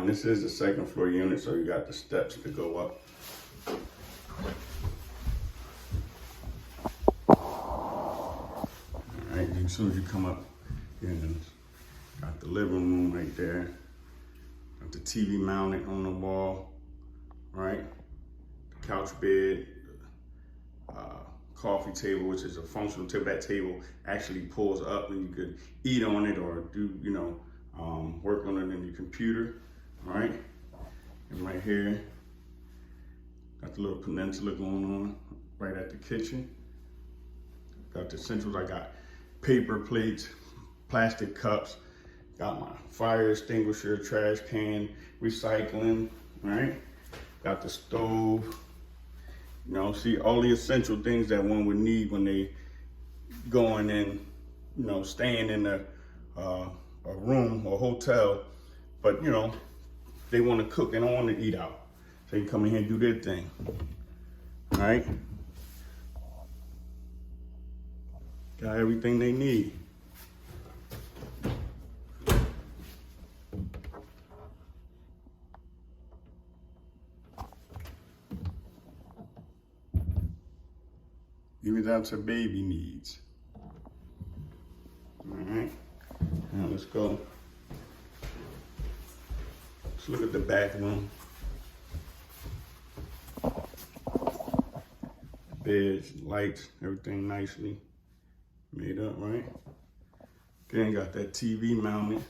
And this is the second floor unit, so you got the steps to go up. All right, as soon as you come up, got the living room right there. Got the TV mounted on the wall, right? The couch bed, coffee table, which is a functional table. That table actually pulls up and you could eat on it or do, work on it in your computer, all right? And right here, got the little peninsula going on right at the kitchen. Got the essentials. I got paper plates, plastic cups, got my fire extinguisher, trash can, recycling, right? Got the stove. See all the essential things that one would need when they going in, staying in a room or hotel, but they want to cook, they don't want to eat out. So they can come in here and do their thing, all right? Got everything they need. Even down to baby needs. All right, now let's go. Let's look at the back room. Beds, lights, everything nicely made up, right? Again, got that TV mounted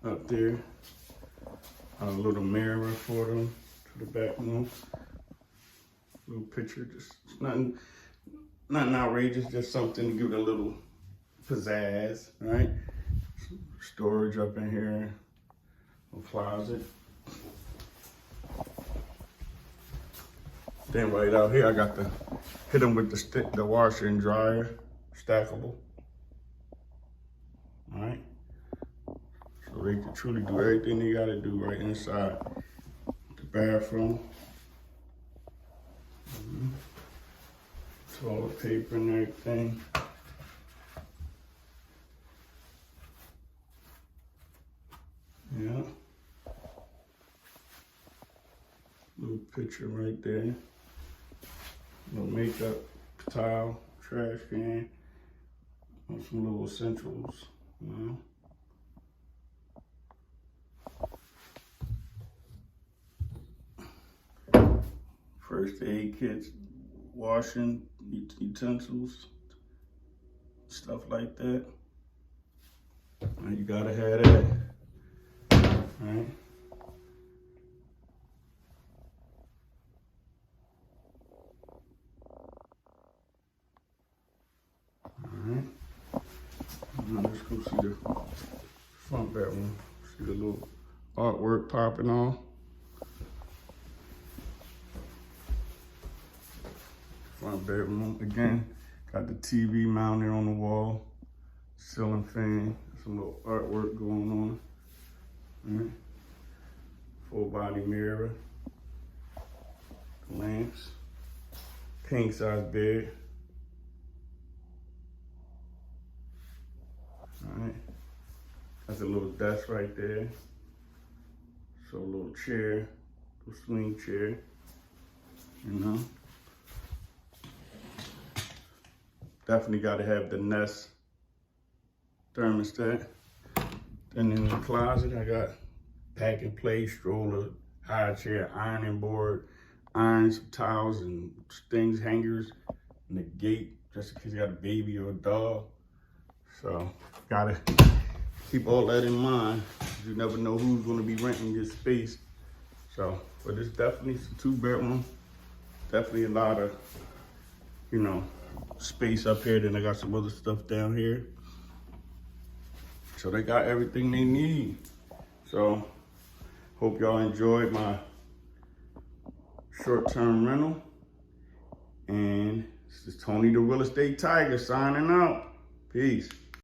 up there. A little mirror for them to the back room. Little picture, just nothing outrageous, just something to give it a little pizzazz, right? Storage up in here, a closet. Then right out here, I got to hit them with the washer and dryer, stackable. All right? So they can truly do everything they gotta do right inside the bathroom. Toilet paper and everything. Yeah. Little picture right there. Little makeup towel, trash can, and some little essentials, First aid kits, washing utensils, stuff like that. And you gotta have that, right? Alright. Now let's go see the front bedroom. See the little artwork popping off. Front bedroom, again, got the TV mounted on the wall, ceiling fan, some little artwork going on. Right. Full body mirror, lamps, king size bed. All right, that's a little desk right there. So a little chair, a swing chair, Definitely got to have the Nest thermostat. Then in the closet, I got pack and play, stroller, high chair, ironing board, irons, towels, and things, hangers, and the gate, just in case you got a baby or a dog. So, gotta keep all that in mind. You never know who's gonna be renting your space. So, but it's definitely a 2-bedroom. Definitely a lot of, space up here. Then I got some other stuff down here. So they got everything they need. So hope y'all enjoyed my short-term rental. And this is Tony the Real Estate Tiger signing out. Peace.